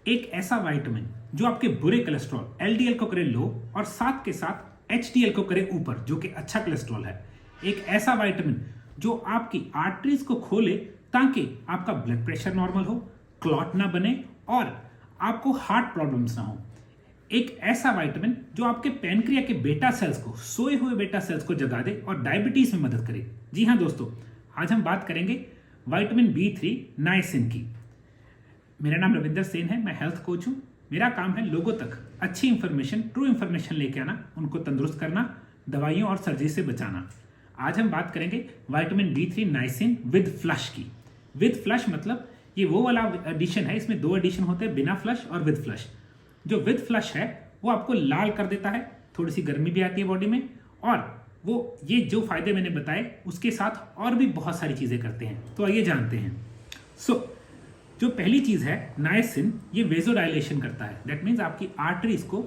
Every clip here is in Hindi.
एक ऐसा विटामिन जो आपके बुरे कोलेस्ट्रॉल एलडीएल को करे लो और साथ के साथ एचडीएल को करे ऊपर, जो कि अच्छा कोलेस्ट्रॉल है। एक ऐसा विटामिन जो आपकी आर्टरीज को खोले ताकि आपका ब्लड प्रेशर नॉर्मल हो, क्लॉट ना बने और आपको हार्ट प्रॉब्लम्स ना हो। एक ऐसा विटामिन जो आपके पैनक्रिया के बेटा सेल्स को, सोए हुए बेटा सेल्स को जगा दे और डायबिटीज में मदद करे। जी हाँ दोस्तों, आज हम बात करेंगे विटामिन B3 नाइसिन की। मेरा नाम रविंदर सेन है, मैं हेल्थ कोच हूं। मेरा काम है लोगों तक अच्छी इंफॉर्मेशन, ट्रू इंफॉर्मेशन लेके आना, उनको तंदुरुस्त करना, दवाइयों और सर्जरी से बचाना। आज हम बात करेंगे vitamin B3 niacin with flush की। विद फ्लश मतलब ये वो वाला एडिशन है, इसमें 2 एडिशन होते हैं, बिना फ्लश और विद फ्लश। जो विद फ्लश है वो आपको लाल कर देता है, थोड़ी सी गर्मी भी आती है बॉडी में, और वो ये जो फायदे मैंने बताए उसके साथ और भी बहुत सारी चीजें करते हैं। तो आइए जानते हैं। जो पहली चीज है नाइसिन, ये वेजोडाइलेशन करता है। दैट मीन्स आपकी आर्टरीज को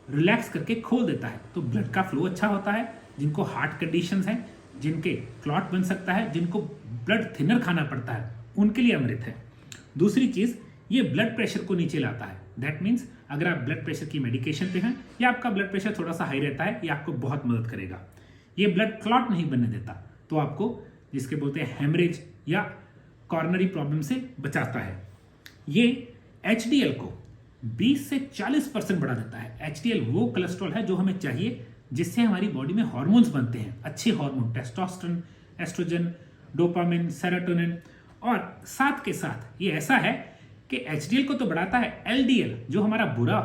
रिलैक्स करके खोल देता है, तो ब्लड का फ्लो अच्छा होता है। जिनको हार्ट कंडीशंस हैं, जिनके क्लॉट बन सकता है, जिनको ब्लड थिनर खाना पड़ता है, उनके लिए अमृत है। दूसरी चीज, ये ब्लड प्रेशर को नीचे लाता है। दैट मीन्स अगर आप ब्लड प्रेशर की मेडिकेशन पे हैं या आपका ब्लड प्रेशर थोड़ा सा हाई रहता है, ये आपको बहुत मदद करेगा। ये ब्लड क्लॉट नहीं बनने देता, तो आपको जिसके बोलते हैं हेमरेज या कॉर्नरी प्रॉब्लम से बचाता है। ये एचडीएल को 20 से 40% बढ़ा देता है। एचडीएल वो कोलेस्ट्रॉल है जो हमें चाहिए, जिससे हमारी बॉडी में हार्मोन्स बनते हैं, अच्छे hormone, testosterone, oestrogen, dopamine, serotonin. और साथ के साथ ये ऐसा है कि एचडीएल को तो बढ़ाता है, एलडीएल जो हमारा बुरा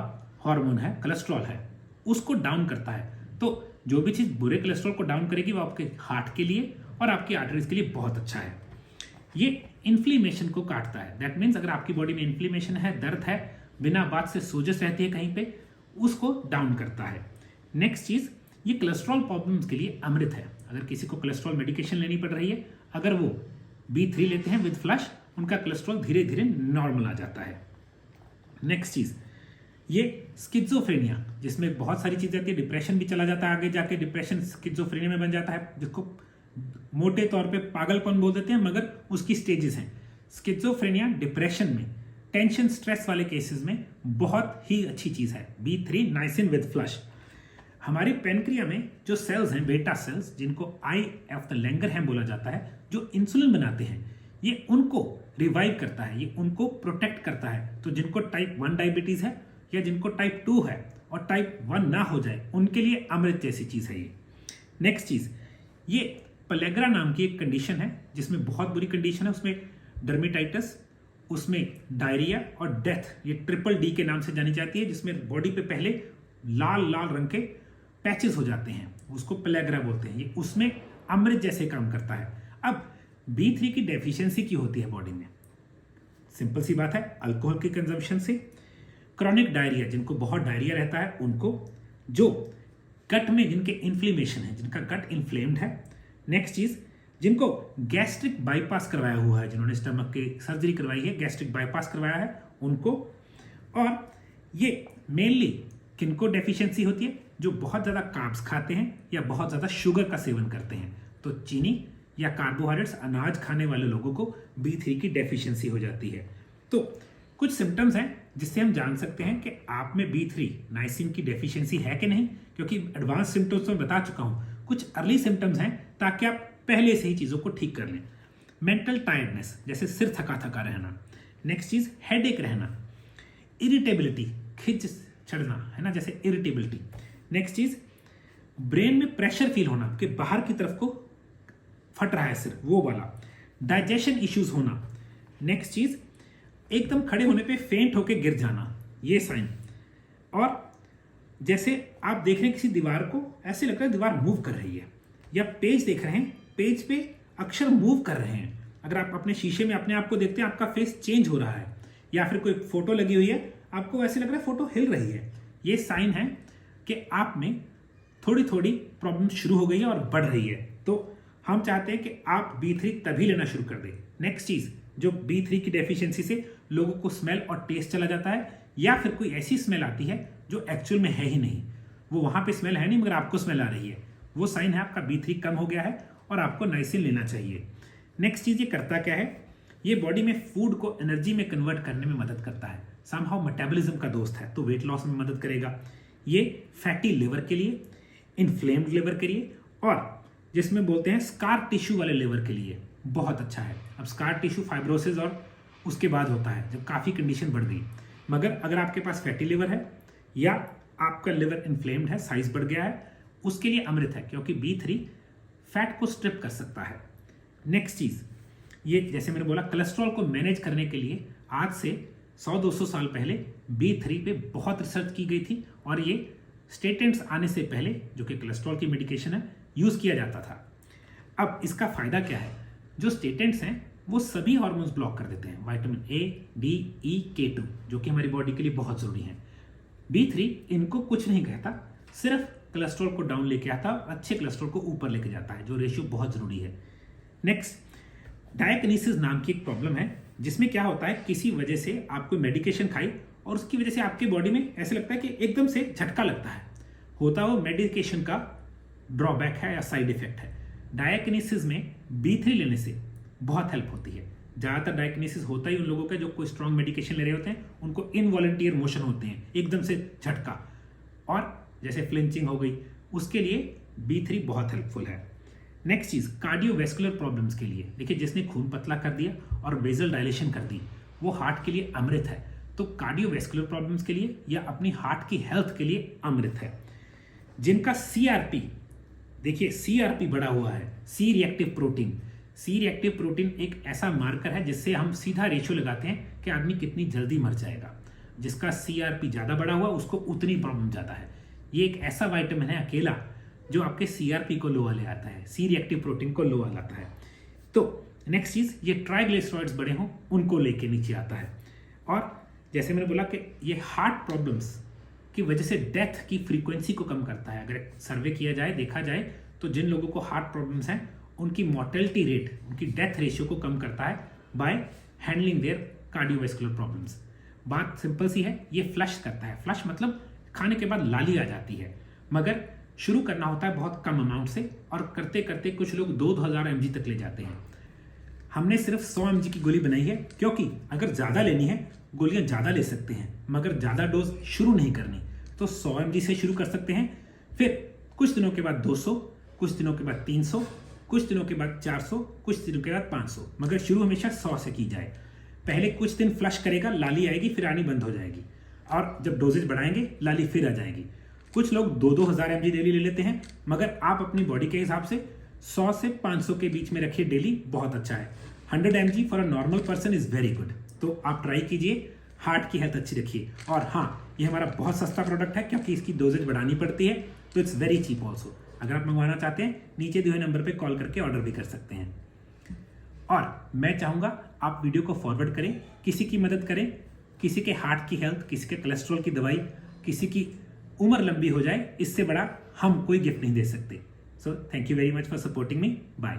हार्मोन है, कोलेस्ट्रॉल है, उसको डाउन करता है। तो जो भी चीज बुरे कोलेस्ट्रॉल को डाउन करेगी वो आपके हार्ट के लिए और आपकी आर्टरीज के लिए बहुत अच्छा है। ये इन्फ्लेमेशन को काटता है। दैट मीन्स अगर आपकी बॉडी में इन्फ्लेमेशन है, दर्द है, बिना बात से सोजस रहती है कहीं पे, उसको डाउन करता है। नेक्स्ट चीज, ये कोलेस्ट्रॉल प्रॉब्लम्स के लिए अमृत है। अगर किसी को कोलेस्ट्रॉल मेडिकेशन लेनी पड़ रही है, अगर वो B3 लेते हैं विद फ्लश, उनका कोलेस्ट्रॉल धीरे धीरे नॉर्मल आ जाता है। नेक्स्ट चीज, ये स्किज़ोफ्रेनिया, जिसमें बहुत सारी चीजें आती है, डिप्रेशन भी चला जाता है, आगे जाके डिप्रेशन स्किज़ोफ्रेनिया में बन जाता है, जिसको मोटे तौर पे पागलपन बोल देते हैं, मगर उसकी स्टेजेस हैं। स्किज़ोफ्रेनिया डिप्रेशन में, टेंशन स्ट्रेस वाले केसेस में बहुत ही अच्छी चीज है B3 नाइसिन विद फ्लश। हमारे पेनक्रिया में जो सेल्स हैं, बेटा सेल्स, जिनको आई ऑफ द लैंगरहैम बोला जाता है, जो इंसुलिन बनाते हैं, ये उनको रिवाइव करता है, ये उनको प्रोटेक्ट करता है। तो जिनको टाइप 1 डायबिटीज है या जिनको टाइप 2 है और टाइप 1 ना हो जाए, उनके लिए अमृत जैसी चीज है ये। नेक्स्ट चीज, ये पेलेग्रा नाम की एक कंडीशन है, जिसमें बहुत बुरी कंडीशन है, उसमें डर्मेटाइटिस, उसमें डायरिया और डेथ, ये ट्रिपल डी के नाम से जानी जाती है, जिसमें बॉडी पे पहले लाल लाल रंग के पैचेस हो जाते हैं, उसको पेलेग्रा बोलते हैं। ये उसमें अमृत जैसे काम करता है। अब B3 की डेफिशिएंसी की होती है बॉडी में, सिंपल सी बात है, अल्कोहल की कंजम्पशन से। क्रॉनिक डायरिया, जिनको बहुत डायरिया रहता है उनको, जो गट में जिनके इन्फ्लेमेशन है, जिनका गट इन्फ्लेम्ड है। नेक्स्ट चीज, जिनको गैस्ट्रिक बाईपास करवाया हुआ है, जिन्होंने स्टमक की सर्जरी करवाई है, गैस्ट्रिक बाईपास करवाया है उनको। और ये मेनली किनको डेफिशिएंसी होती है, जो बहुत ज्यादा कार्ब्स खाते हैं या बहुत ज्यादा शुगर का सेवन करते हैं। तो चीनी या कार्बोहाइड्रेट्स, अनाज खाने वाले लोगों को B3 की डेफिशिएंसी हो जाती है। तो कुछ सिम्टम्स हैं जिससे हम जान सकते हैं कि आप में B3 नाइसिन की डेफिशिएंसी है कि नहीं, क्योंकि एडवांस सिम्टम्स तो मैं बता चुका हूं, कुछ अर्ली सिम्टम्स हैं ताकि आप पहले से ही चीजों को ठीक कर लें। मेंटल टायर्डनेस, जैसे सिर थका थका रहना। नेक्स्ट चीज, हेडेक रहना। इरिटेबिलिटी, खिंच चढ़ना, है ना, जैसे इरिटेबिलिटी। नेक्स्ट चीज, ब्रेन में प्रेशर फील होना कि बाहर की तरफ को फट रहा है सिर, वो वाला। डाइजेशन इश्यूज होना। नेक्स्ट चीज, एकदम खड़े होने पे फेंट होके गिर जाना, ये साइन। और जैसे आप देख रहे हैं किसी दीवार को, ऐसे लग रहा है दीवार मूव कर रही है, या पेज देख रहे हैं, पेज पे अक्षर मूव कर रहे हैं। अगर आप अपने शीशे में अपने आप को देखते हैं, आपका फेस चेंज हो रहा है, या फिर कोई फोटो लगी हुई है, आपको ऐसे लग रहा है फोटो हिल रही है, ये साइन है कि आप में थोड़ी थोड़ी प्रॉब्लम शुरू हो गई है और बढ़ रही है। तो हम चाहते हैं कि आप B3 तभी लेना शुरू कर दें। नेक्स्ट चीज, जो B3 की डेफिशिएंसी से लोगों को स्मेल और टेस्ट चला जाता है, या फिर कोई ऐसी स्मेल आती है जो एक्चुअल में है ही नहीं, वो वहां पे स्मेल है नहीं मगर आपको स्मेल आ रही है, वो साइन है आपका B3 कम हो गया है और आपको नाइसिन लेना चाहिए। नेक्स्ट चीज, ये करता क्या है, ये बॉडी में फूड को एनर्जी में कन्वर्ट करने में मदद करता है। समहाउ मेटाबॉलिज्म का दोस्त है, तो वेट लॉस में मदद करेगा। ये फैटी लिवर के लिए, इन्फ्लेम्ड लिवर के लिए, और जिसमें बोलते हैं स्कार टिश्यू वाले लिवर के लिए बहुत अच्छा है। अब स्कार टिश्यू फाइब्रोसिस और उसके बाद होता है जब काफ़ी कंडीशन बढ़ गई, मगर अगर आपके पास फैटी लिवर है या आपका लिवर इन्फ्लेम्ड है, साइज बढ़ गया है, उसके लिए अमृत है, क्योंकि B3 फैट को स्ट्रिप कर सकता है। नेक्स्ट चीज़, ये जैसे मैंने बोला कोलेस्ट्रॉल को मैनेज करने के लिए आज से 100-200 साल पहले B3 पे बहुत रिसर्च की गई थी, और ये स्टेटेंट्स आने से पहले, जो कि कोलेस्ट्रॉल की मेडिकेशन है, यूज़ किया जाता था। अब इसका फ़ायदा क्या है? जो स्टेटेंट्स हैं वो सभी हार्मोन्स ब्लॉक कर देते हैं, vitamin A, D, E, K2, जो कि हमारी बॉडी के लिए बहुत ज़रूरी है। B3 इनको कुछ नहीं कहता, सिर्फ कोलेस्ट्रॉल को डाउन लेके आता, अच्छे कोलेस्ट्रॉल को ऊपर लेके जाता है, जो रेशियो बहुत ज़रूरी है। नेक्स्ट, डायकिनेसिस नाम की एक प्रॉब्लम है, जिसमें क्या होता है, किसी वजह से आप कोई मेडिकेशन खाई और उसकी वजह से आपके बॉडी में ऐसे लगता है कि एकदम से झटका लगता है, होता वो मेडिकेशन का ड्रॉबैक है या साइड इफेक्ट है। डायकिनेसिस में B3 लेने से बहुत हेल्प होती है। ज़्यादातर डायकिनेसिस होता ही उन लोगों का जो कोई स्ट्रॉन्ग मेडिकेशन ले रहे होते हैं, उनको इनवॉलंटियर मोशन होते हैं, एकदम से झटका, और जैसे फ्लिंचिंग हो गई, उसके लिए B3 बहुत हेल्पफुल है। नेक्स्ट चीज़, कार्डियोवैस्कुलर प्रॉब्लम्स के लिए, देखिए जिसने खून पतला कर दिया और बेजल डायलेशन कर दी, वो हार्ट के लिए अमृत है। तो कार्डियोवैस्कुलर प्रॉब्लम्स के लिए या अपनी हार्ट की हेल्थ के लिए अमृत है। जिनका CRP, देखिए CRP बढ़ा हुआ है, C reactive protein. C reactive protein एक ऐसा मार्कर है जिससे हम सीधा रेशियो लगाते हैं कि आदमी कितनी जल्दी मर जाएगा। जिसका CRP ज़्यादा बढ़ा हुआ, उसको उतनी प्रॉब्लम ज़्यादा है। ये एक ऐसा विटामिन है अकेला जो आपके CRP को लो ले आता है, सी रिएक्टिव प्रोटीन को लो लाता है। तो नेक्स्ट चीज़, ये ट्राइग्लिसराइड्स बड़े हों उनको लेके नीचे आता है। और जैसे मैंने बोला कि ये हार्ट प्रॉब्लम्स की वजह से डेथ की फ्रीक्वेंसी को कम करता है। अगर सर्वे किया जाए, देखा जाए, तो जिन लोगों को हार्ट प्रॉब्लम्स हैं उनकी मॉर्टेलिटी रेट, उनकी डेथ रेशियो को कम करता है by handling their cardiovascular problems. बात सिंपल सी है, ये फ्लश करता है। फ्लश मतलब खाने के बाद लाली आ जाती है, मगर शुरू करना होता है बहुत कम अमाउंट से, और करते करते कुछ लोग 2000 mg तक ले जाते हैं। हमने सिर्फ 100 mg की गोली बनाई है, क्योंकि अगर ज़्यादा लेनी है गोलियां ज़्यादा ले सकते हैं, मगर ज़्यादा डोज शुरू नहीं करनी, तो 100 mg से शुरू कर सकते हैं। फिर कुछ दिनों के बाद 200, कुछ दिनों के बाद 300, कुछ दिनों के बाद 400, कुछ दिनों के बाद 500, मगर शुरू हमेशा 100 से की जाए। पहले कुछ दिन फ्लश करेगा, लाली आएगी, फिर आनी बंद हो जाएगी, और जब डोजेज बढ़ाएंगे लाली फिर आ जाएगी। कुछ लोग 2-2000 mg डेली ले लेते हैं, मगर आप अपनी बॉडी के हिसाब से 100 से 500 के बीच में रखिए डेली, बहुत अच्छा है। 100 mg for a normal person is very good. तो आप ट्राई कीजिए, हार्ट की हेल्थ अच्छी रखिए। और हाँ, ये हमारा बहुत सस्ता प्रोडक्ट है, क्योंकि इसकी डोजेज बढ़ानी पड़ती है, तो इट्स वेरी चीप ऑल्सो। अगर आप मंगवाना चाहते हैं, नीचे दिए हुए नंबर पे कॉल करके ऑर्डर भी कर सकते हैं। और मैं चाहूँगा आप वीडियो को फॉरवर्ड करें, किसी की मदद करें, किसी के हार्ट की हेल्थ, किसी के कोलेस्ट्रॉल की दवाई, किसी की उम्र लंबी हो जाए, इससे बड़ा हम कोई गिफ्ट नहीं दे सकते। So thank you very much for supporting me. Bye.